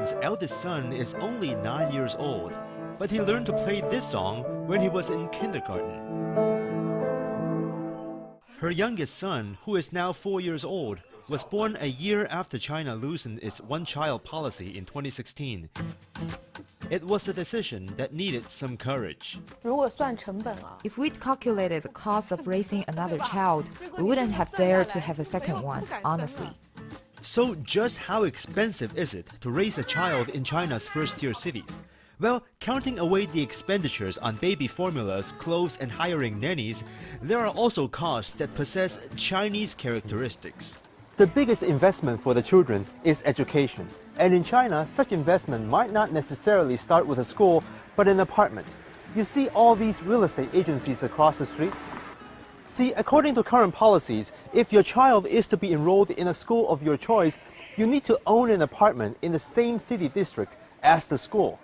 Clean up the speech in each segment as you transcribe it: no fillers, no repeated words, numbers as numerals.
Yuan's eldest son is only 9 years old, but he learned to play this song when he was in kindergarten. Her youngest son, who is now 4 years old, was born a year after China loosened its one-child policy in 2016. It was a decision that needed some courage. If we'd calculated the cost of raising another child, we wouldn't have dared to have a second one, honestly. So just how expensive is it to raise a child in China's first-tier cities? Well, counting away the expenditures on baby formulas, clothes, and hiring nannies, there are also costs that possess Chinese characteristics. The biggest investment for the children is education. And in China, such investment might not necessarily start with a school, but an apartment. You see all these real estate agencies across the street? See, according to current policies, if your child is to be enrolled in a school of your choice, you need to own an apartment in the same city district as the school.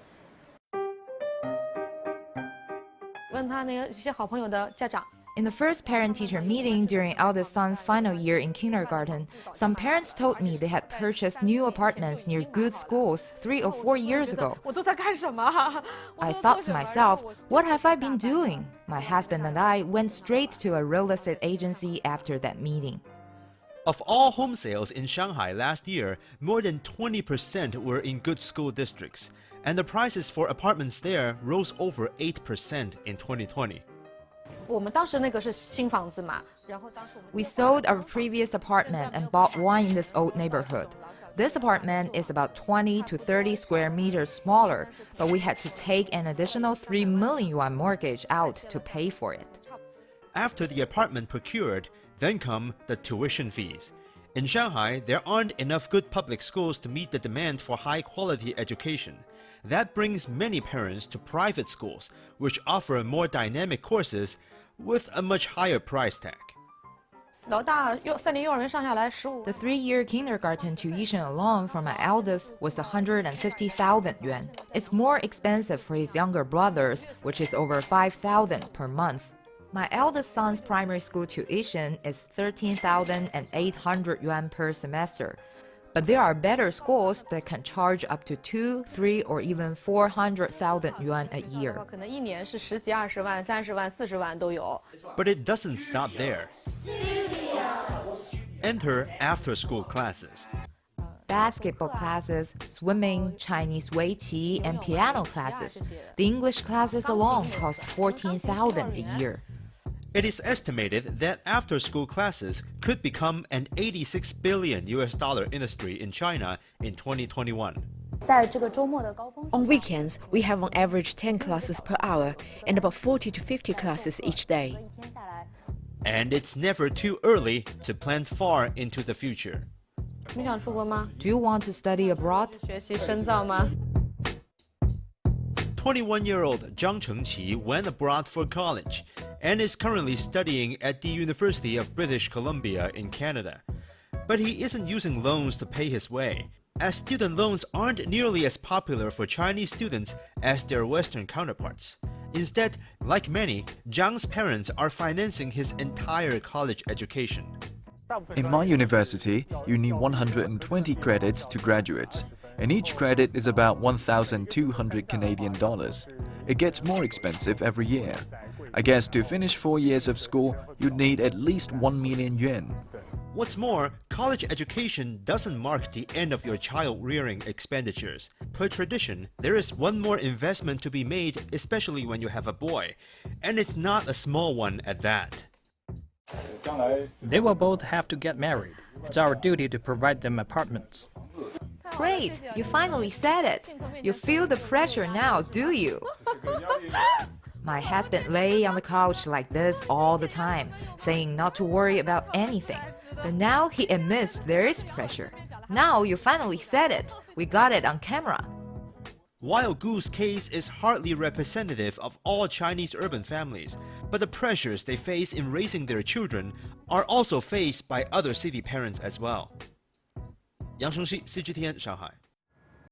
In the first parent-teacher meeting during eldest son's final year in kindergarten, some parents told me they had purchased new apartments near good schools 3 or 4 years ago. I thought to myself, what have I been doing? My husband and I went straight to a real estate agency after that meeting. Of all home sales in Shanghai last year, more than 20% were in good school districts, and the prices for apartments there rose over 8% in 2020. We sold our previous apartment and bought one in this old neighborhood. This apartment is about 20 to 30 square meters smaller, but we had to take an additional 3 million yuan mortgage out to pay for it. After the apartment procured, then come the tuition fees. In Shanghai, there aren't enough good public schools to meet the demand for high-quality education. That brings many parents to private schools, which offer more dynamic courses with a much higher price tag. The 3-year kindergarten tuition alone for my eldest was 150,000 yuan. It's more expensive for his younger brothers, which is over 5,000 per month. My eldest son's primary school tuition is 13,800 yuan per semester. But there are better schools that can charge up to 2, 3, or even 400,000 yuan a year. But it doesn't stop there. Enter after-school classes. Basketball classes, swimming, Chinese Weiqi, and piano classes. The English classes alone cost 14,000 a year. It is estimated that after-school classes could become an $86 billion industry in China in 2021. On weekends, we have on average 10 classes per hour and about 40 to 50 classes each day. And it's never too early to plan far into the future. Do you want to study abroad? 21-year-old Chengxi went abroad for college and is currently studying at the University of British Columbia in Canada. But he isn't using loans to pay his way, as student loans aren't nearly as popular for Chinese students as their Western counterparts. Instead, like many, Zhang's parents are financing his entire college education. In my university, you need 120 credits to graduate, and each credit is about 1,200 Canadian dollars. It gets more expensive every year. I guess to finish 4 years of school, you'd need at least 1 million yuan. What's more, college education doesn't mark the end of your child-rearing expenditures. Per tradition, there is one more investment to be made, especially when you have a boy, and it's not a small one at that. They will both have to get married. It's our duty to provide them apartments. Great! You finally said it! You feel the pressure now, do you? My husband lay on the couch like this all the time, saying not to worry about anything. But now he admits there is pressure. Now you finally said it. We got it on camera. Wild Goo's case is hardly representative of all Chinese urban families, but the pressures they face in raising their children are also faced by other city parents as well. Chengxi, CGTN, Shanghai.